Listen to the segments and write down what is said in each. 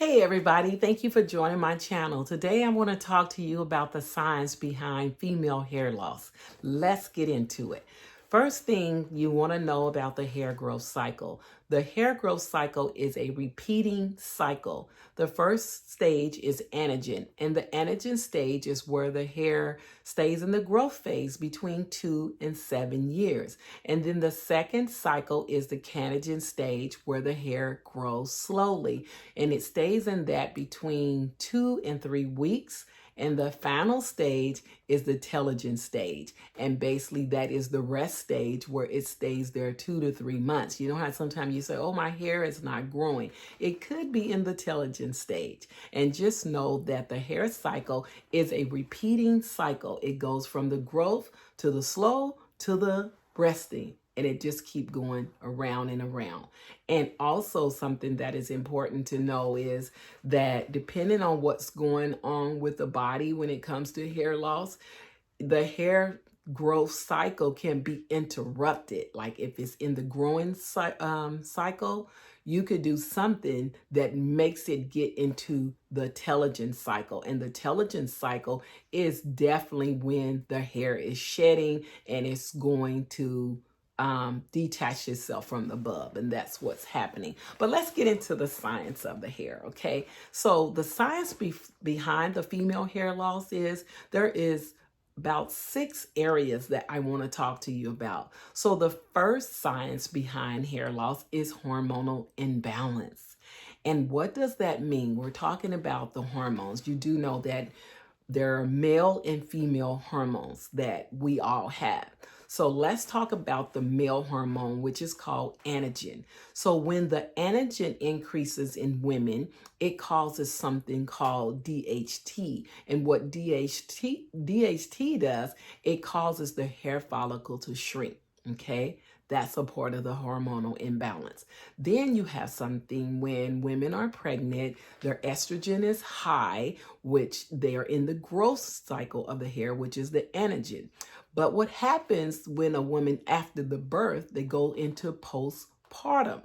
Hey everybody, thank you for joining my channel. Today I want to talk to you about the science behind female hair loss. Let's get into it. First thing you want to know about the hair growth cycle. The hair growth cycle is a repeating cycle. The first stage is anagen, and the anagen stage is where the hair stays in the growth phase between 2 and 7 years. And then the second cycle is the canagen stage, where the hair grows slowly, and it stays in that between 2 and 3 weeks. And the final stage is the telogen stage. And basically that is the rest stage, where it stays there 2 to 3 months. You know how sometimes you say, oh, my hair is not growing. It could be in the telogen stage. And just know that the hair cycle is a repeating cycle. It goes from the growth to the slow to the resting. And it just keep going around and around. And also something that is important to know is that depending on what's going on with the body when it comes to hair loss, the hair growth cycle can be interrupted. Like if it's in the growing cycle, you could do something that makes it get into the telogen cycle. And the telogen cycle is definitely when the hair is shedding and it's going to detach itself from the bulb, and that's what's happening. But let's get into the science of the hair, okay? So the science behind the female hair loss is there is about 6 areas that I want to talk to you about. So the first science behind hair loss is hormonal imbalance. And what does that mean? We're talking about the hormones. You do know that there are male and female hormones that we all have. So let's talk about the male hormone, which is called anagen. So when the anagen increases in women, it causes something called DHT. And what DHT does, it causes the hair follicle to shrink, okay? That's a part of the hormonal imbalance. Then you have something when women are pregnant, their estrogen is high, which they are in the growth cycle of the hair, which is the anagen. But what happens when a woman after the birth, they go into postpartum.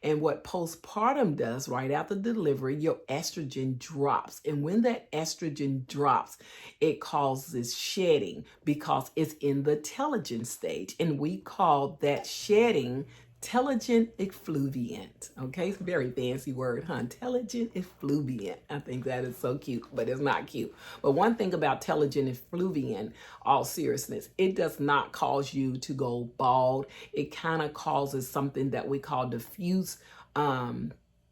And what postpartum does, right after delivery, your estrogen drops. And when that estrogen drops, it causes shedding because it's in the telogen stage. And we call that shedding telogen effluviant. Okay, it's a very fancy word, huh? Telogen effluviant. I think that is so cute, but it's not cute. But one thing about telogen effluviant, all seriousness, it does not cause you to go bald. It kind of causes something that we call diffuse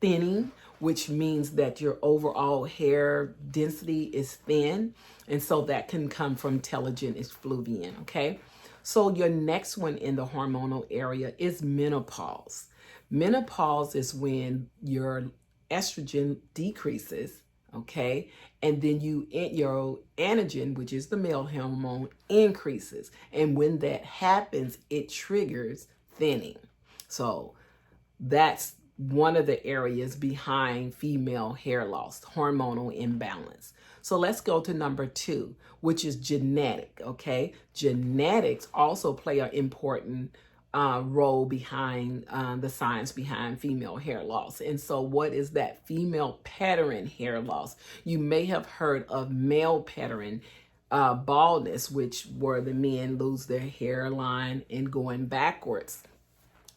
thinning, which means that your overall hair density is thin. And so that can come from telogen effluviant, okay? So your next one in the hormonal area is menopause. Menopause is when your estrogen decreases, okay? And then your anagen, which is the male hormone, increases. And when that happens, it triggers thinning. So that's one of the areas behind female hair loss, hormonal imbalance. So let's go to number 2, which is genetic, okay? Genetics also play an important role behind the science behind female hair loss. And so what is that? Female pattern hair loss. You may have heard of male pattern baldness, which where the men lose their hairline and going backwards,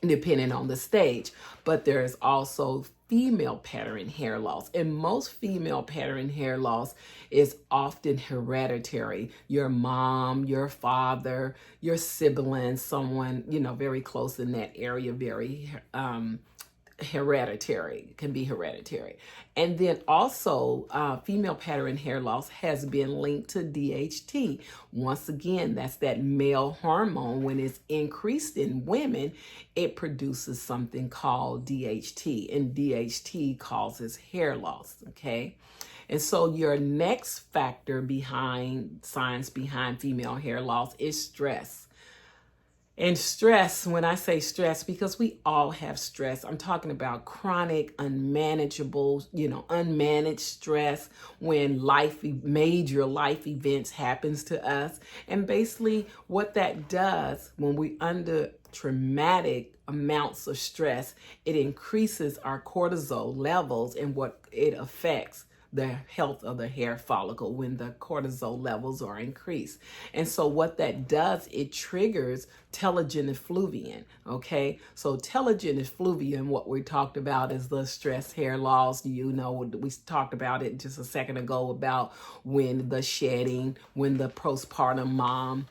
depending on the stage. But there is also female pattern hair loss. And most female pattern hair loss is often hereditary. Your mom, your father, your siblings, someone, very close in that area, very hereditary, can be hereditary. And then also female pattern hair loss has been linked to DHT. Once again, that's that male hormone. When it's increased in women, it produces something called DHT, and DHT causes hair loss, okay? And so your next factor behind science behind female hair loss is stress. And stress, when I say stress, because we all have stress, I'm talking about chronic, unmanageable, unmanaged stress when major life events happens to us. And basically what that does when we traumatic amounts of stress, it increases our cortisol levels, and what it affects the health of the hair follicle when the cortisol levels are increased. And so what that does, it triggers telogen effluvium. Okay, so telogen effluvium, what we talked about is the stress hair loss. You know, we talked about it just a second ago about when the shedding, when the postpartum mom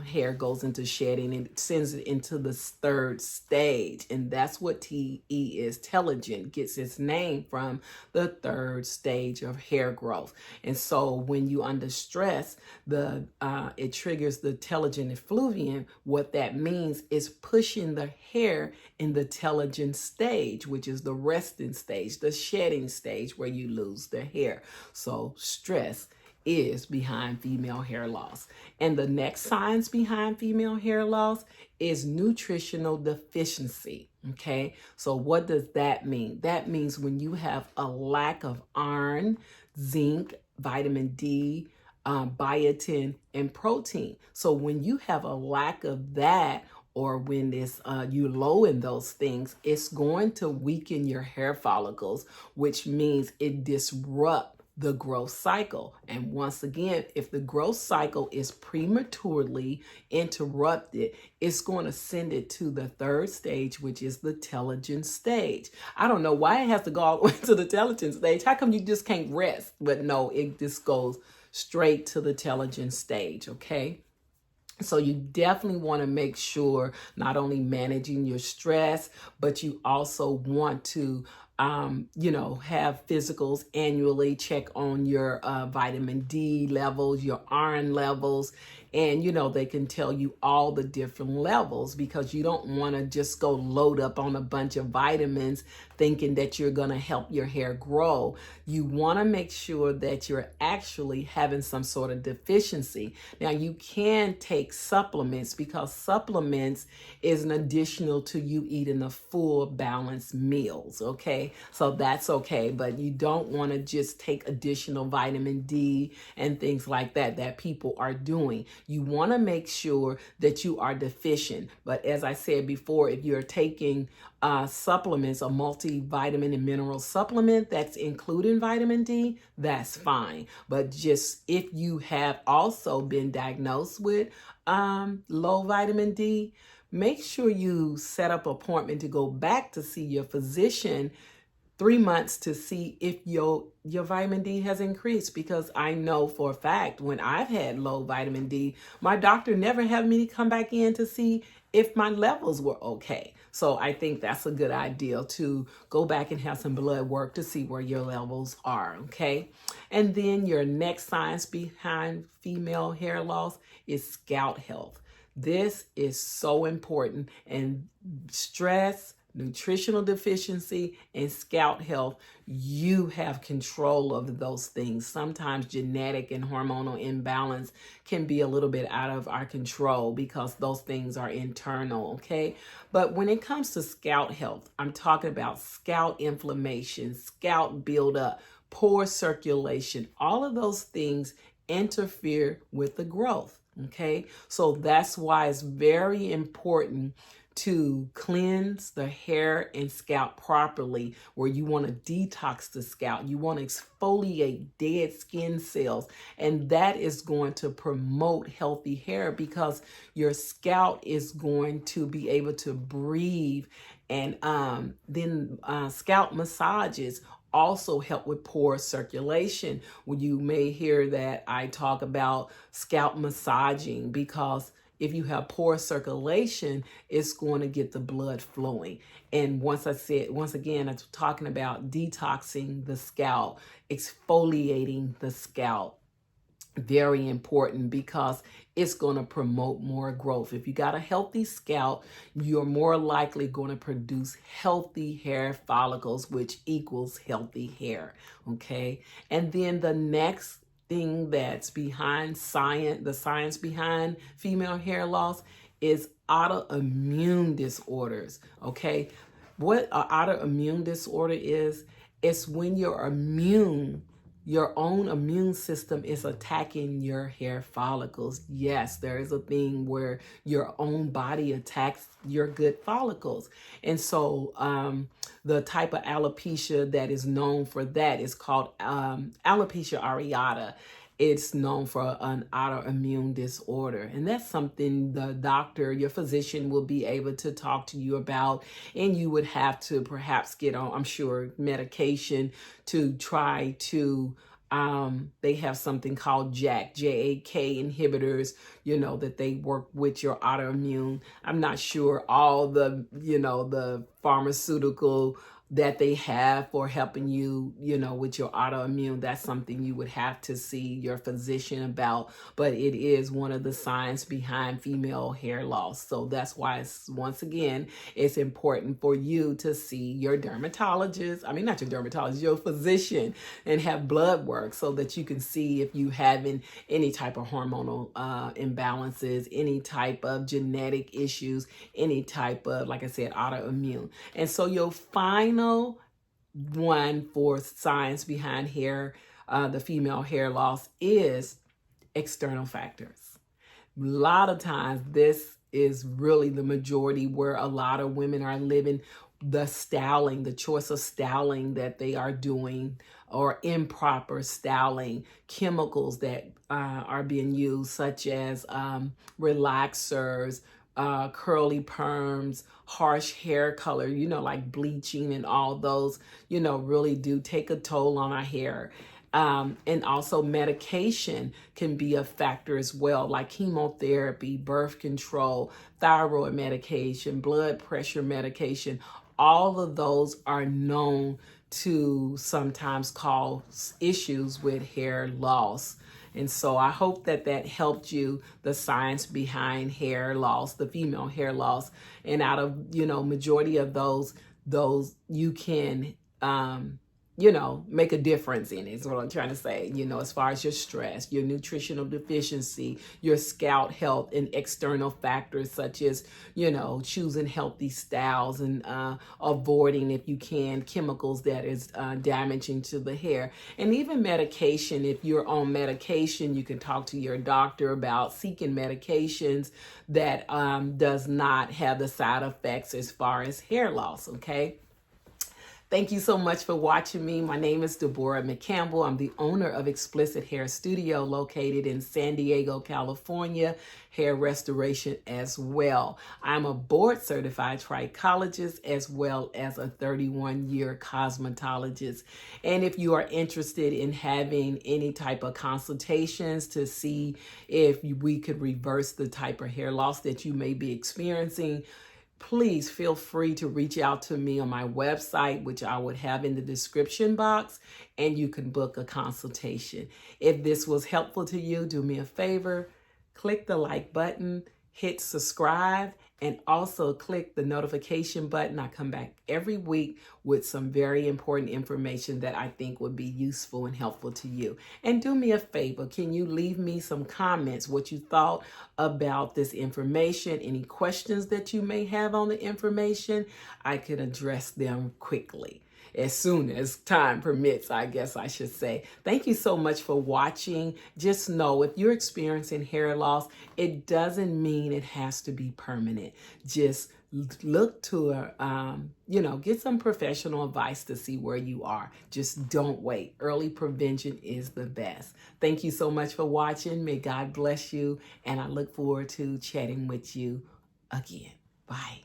hair goes into shedding, and it sends it into the third stage. And that's what TE is. Telogen gets its name from the third stage of hair growth. And so when you under stress, it triggers the telogen effluvium. What that means is pushing the hair in the telogen stage, which is the resting stage, the shedding stage where you lose the hair. So stress is behind female hair loss. And the next signs behind female hair loss is nutritional deficiency. Okay, so what does that mean? That means when you have a lack of iron, zinc, vitamin D, biotin, and protein. So when you have a lack of that, or when you low in those things, it's going to weaken your hair follicles, which means it disrupts the growth cycle. And once again, if the growth cycle is prematurely interrupted, it's going to send it to the third stage, which is the telogen stage. I don't know why it has to go all the way to the telogen stage. How come you just can't rest? But no, it just goes straight to the telogen stage, okay? So you definitely want to make sure not only managing your stress, but you also want to have physicals annually, check on your vitamin D levels, your iron levels, and they can tell you all the different levels, because you don't want to just go load up on a bunch of vitamins thinking that you're going to help your hair grow. You want to make sure that you're actually having some sort of deficiency. Now, you can take supplements, because supplements is an additional to you eating a full balanced meals, okay? So that's okay, but you don't want to just take additional vitamin D and things like that people are doing. You want to make sure that you are deficient. But as I said before, if you're taking supplements, a multivitamin and mineral supplement that's including vitamin D, that's fine. But just if you have also been diagnosed with low vitamin D, make sure you set up an appointment to go back to see your physician 3 months to see if your vitamin D has increased, because I know for a fact when I've had low vitamin D, my doctor never had me come back in to see if my levels were okay. So I think that's a good idea to go back and have some blood work to see where your levels are, okay? And then your next signs behind female hair loss is scalp health. This is so important, and stress, nutritional deficiency, and scalp health, you have control of those things. Sometimes genetic and hormonal imbalance can be a little bit out of our control because those things are internal, okay? But when it comes to scalp health, I'm talking about scalp inflammation, scalp buildup, poor circulation. All of those things interfere with the growth, okay? So that's why it's very important to cleanse the hair and scalp properly, where you want to detox the scalp. You want to exfoliate dead skin cells, and that is going to promote healthy hair, because your scalp is going to be able to breathe. And then scalp massages also help with poor circulation. When you may hear that I talk about scalp massaging, because if you have poor circulation, it's going to get the blood flowing. And once again, I'm talking about detoxing the scalp, exfoliating the scalp. Very important, because it's going to promote more growth. If you got a healthy scalp, you're more likely going to produce healthy hair follicles, which equals healthy hair. Okay. And then the next thing that's behind the science behind female hair loss is autoimmune disorders. Okay. What an autoimmune disorder is, it's when your immune your own immune system is attacking your hair follicles. Yes, there is a thing where your own body attacks your good follicles. And so the type of alopecia that is known for that is called alopecia areata. It's known for an autoimmune disorder. And that's something the doctor, your physician, will be able to talk to you about. And you would have to perhaps get on, I'm sure, medication to try to, they have something called JAK, J-A-K inhibitors, that they work with your autoimmune. I'm not sure all the, the pharmaceutical that they have for helping you, with your autoimmune. That's something you would have to see your physician about, but it is one of the signs behind female hair loss. So that's why once again, it's important for you to see your dermatologist. I mean, not your dermatologist, your physician, and have blood work so that you can see if you having any type of hormonal imbalances, any type of genetic issues, any type of, like I said, autoimmune. And so your final one for science behind hair, the female hair loss, is external factors. A lot of times this is really the majority where a lot of women are living. The styling, the choice of styling that they are doing, or improper styling, chemicals that are being used, such as relaxers, curly perms, harsh hair color, like bleaching, and all those, really do take a toll on our hair. And also medication can be a factor as well, like chemotherapy, birth control, thyroid medication, blood pressure medication. All of those are known to sometimes cause issues with hair loss. And so I hope that helped you, the science behind hair loss, the female hair loss. And out of, majority of those you can, make a difference in it, is what I'm trying to say, as far as your stress, your nutritional deficiency, your scalp health, and external factors such as, choosing healthy styles and avoiding, if you can, chemicals that is damaging to the hair. And even medication, if you're on medication, you can talk to your doctor about seeking medications that does not have the side effects as far as hair loss, okay? Thank you so much for watching me. My name is Deborah McCampbell. I'm the owner of Explicit Hair Studio, located in San Diego, California, hair restoration as well. I'm a board certified trichologist as well as a 31-year cosmetologist. And if you are interested in having any type of consultations to see if we could reverse the type of hair loss that you may be experiencing, please feel free to reach out to me on my website, which I would have in the description box, and you can book a consultation. If this was helpful to you, do me a favor, click the like button, hit subscribe, and also click the notification button. I come back every week with some very important information that I think would be useful and helpful to you. And do me a favor, can you leave me some comments, what you thought about this information, any questions that you may have on the information? I could address them quickly, as soon as time permits, I guess I should say. Thank you so much for watching. Just know, if you're experiencing hair loss, it doesn't mean it has to be permanent. Just look to, get some professional advice to see where you are. Just don't wait. Early prevention is the best. Thank you so much for watching. May God bless you, and I look forward to chatting with you again. Bye.